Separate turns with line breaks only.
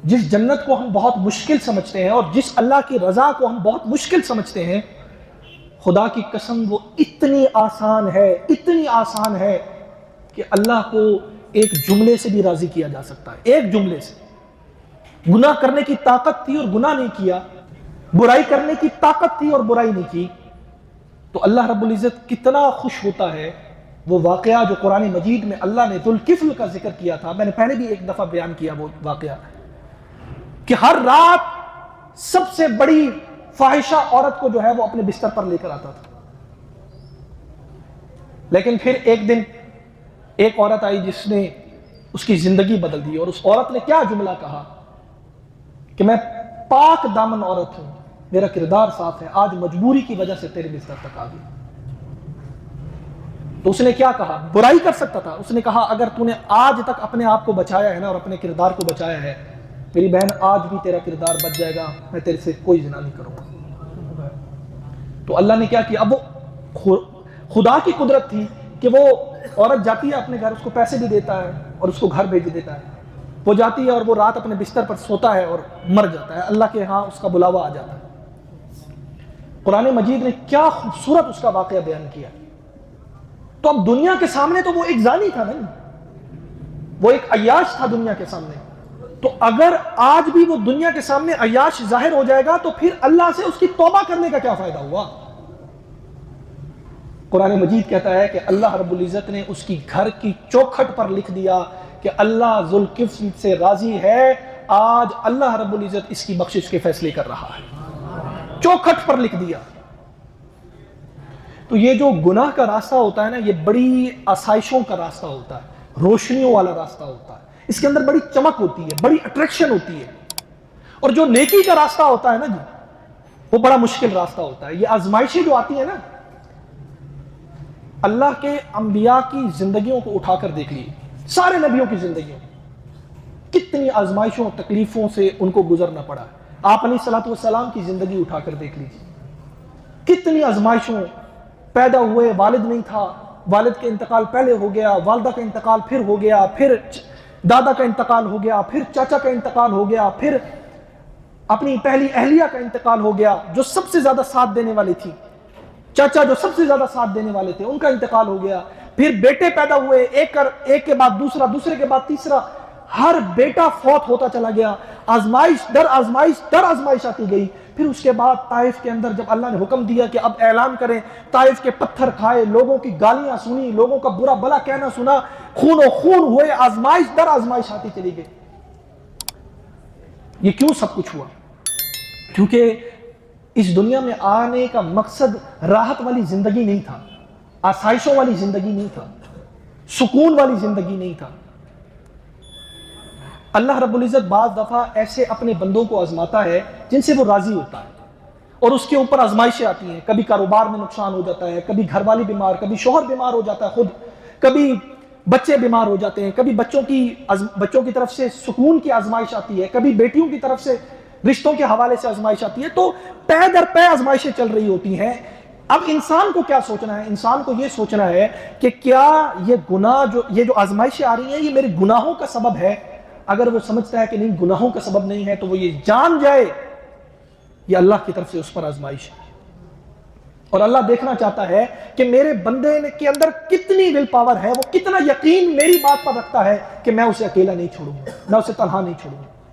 جس جنت کو ہم بہت مشکل سمجھتے ہیں اور جس اللہ کی رضا کو ہم بہت مشکل سمجھتے ہیں، خدا کی قسم وہ اتنی آسان ہے کہ اللہ کو ایک جملے سے بھی راضی کیا جا سکتا ہے، ایک جملے سے۔ گناہ کرنے کی طاقت تھی اور گناہ نہیں کیا، برائی کرنے کی طاقت تھی اور برائی نہیں کی، تو اللہ رب العزت کتنا خوش ہوتا ہے۔ وہ واقعہ جو قرآن مجید میں اللہ نے ذوالکفل کا ذکر کیا تھا، میں نے پہلے بھی ایک دفعہ بیان کیا وہ واقعہ، کہ ہر رات سب سے بڑی فاحشہ عورت کو جو ہے وہ اپنے بستر پر لے کر آتا تھا، لیکن پھر ایک دن ایک عورت آئی جس نے اس کی زندگی بدل دی، اور اس عورت نے کیا جملہ کہا کہ میں پاک دامن عورت ہوں، میرا کردار صاف ہے، آج مجبوری کی وجہ سے تیرے بستر تک آ گئی۔ تو اس نے کیا کہا؟ برائی کر سکتا تھا، اس نے کہا اگر تو نے آج تک اپنے آپ کو بچایا ہے نا اور اپنے کردار کو بچایا ہے، میری بہن آج بھی تیرا کردار بچ جائے گا، میں تیرے سے کوئی زنا نہیں کروں گا۔ تو اللہ نے کیا کیا؟ اب وہ خدا کی قدرت تھی کہ وہ عورت جاتی ہے اپنے گھر، اس کو پیسے بھی دیتا ہے اور اس کو گھر بھیج دیتا ہے، وہ جاتی ہے اور وہ رات اپنے بستر پر سوتا ہے اور مر جاتا ہے، اللہ کے ہاں اس کا بلاوا آ جاتا ہے۔ قرآن مجید نے کیا خوبصورت اس کا واقعہ بیان کیا۔ تو اب دنیا کے سامنے تو وہ ایک زانی تھا نہیں، وہ ایک عیاش تھا دنیا کے سامنے، تو اگر آج بھی وہ دنیا کے سامنے عیاش ظاہر ہو جائے گا تو پھر اللہ سے اس کی توبہ کرنے کا کیا فائدہ ہوا؟ قرآن مجید کہتا ہے کہ اللہ رب العزت نے اس کی گھر کی چوکھٹ پر لکھ دیا کہ اللہ ذوالکفل سے راضی ہے، آج اللہ رب العزت اس کی بخشش کے فیصلے کر رہا ہے، چوکھٹ پر لکھ دیا۔ تو یہ جو گناہ کا راستہ ہوتا ہے نا، یہ بڑی آسائشوں کا راستہ ہوتا ہے، روشنیوں والا راستہ ہوتا ہے، اس کے اندر بڑی چمک ہوتی ہے، بڑی اٹریکشن ہوتی ہے۔ اور جو نیکی کا راستہ ہوتا ہے نا جی، وہ بڑا مشکل راستہ ہوتا ہے۔ یہ آزمائشیں جو آتی ہیں نا، اللہ کے انبیاء کی زندگیوں کو اٹھا کر دیکھ لیے، سارے نبیوں کی زندگیوں، کتنی آزمائشوں اور تکلیفوں سے ان کو گزرنا پڑا ہے۔ آپ علیہ الصلوۃ والسلام کی زندگی اٹھا کر دیکھ لیجیے، کتنی آزمائشوں، پیدا ہوئے والد نہیں تھا، والد کا انتقال پہلے ہو گیا، والدہ کا انتقال پھر ہو گیا، پھر دادا کا انتقال ہو گیا، پھر چاچا کا انتقال ہو گیا، پھر اپنی پہلی اہلیہ کا انتقال ہو گیا جو سب سے زیادہ ساتھ دینے والی تھی، چاچا جو سب سے زیادہ ساتھ دینے والے تھے ان کا انتقال ہو گیا، پھر بیٹے پیدا ہوئے، ایک کے بعد دوسرا، دوسرے کے بعد تیسرا، ہر بیٹا فوت ہوتا چلا گیا، آزمائش در آزمائش در آزمائش آتی گئی۔ پھر اس کے بعد طائف کے اندر جب اللہ نے حکم دیا کہ اب اعلان کریں، طائف کے پتھر کھائے، لوگوں کی گالیاں سنی، لوگوں کا برا بلا کہنا سنا، خون و خون ہوئے، آزمائش در آزمائش آتی چلی گئی۔ یہ کیوں سب کچھ ہوا؟ کیونکہ اس دنیا میں آنے کا مقصد راحت والی زندگی نہیں تھا، آسائشوں والی زندگی نہیں تھا، سکون والی زندگی نہیں تھا۔ اللہ رب العزت بعض دفعہ ایسے اپنے بندوں کو آزماتا ہے جن سے وہ راضی ہوتا ہے، اور اس کے اوپر آزمائشیں آتی ہیں، کبھی کاروبار میں نقصان ہو جاتا ہے، کبھی گھر والی بیمار، کبھی شوہر بیمار ہو جاتا ہے خود، کبھی بچے بیمار ہو جاتے ہیں، کبھی بچوں کی طرف سے سکون کی آزمائش آتی ہے، کبھی بیٹیوں کی طرف سے رشتوں کے حوالے سے آزمائش آتی ہے، تو پے در پے آزمائشیں چل رہی ہوتی ہیں۔ اب انسان کو کیا سوچنا ہے؟ انسان کو یہ سوچنا ہے کہ کیا یہ گناہ یہ جو آزمائشیں آ رہی ہیں یہ میرے گناہوں کا سبب ہے؟ اگر وہ سمجھتا ہے کہ نہیں گناہوں کا سبب نہیں ہے تو وہ یہ جان جائے یہ اللہ کی طرف سے اس پر آزمائش ہے، اور اللہ دیکھنا چاہتا ہے کہ میرے بندے کے اندر کتنی ول پاور ہے، وہ کتنا یقین میری بات پر رکھتا ہے کہ میں اسے اکیلا نہیں چھوڑوں گا، میں اسے تنہا نہیں چھوڑوں گا۔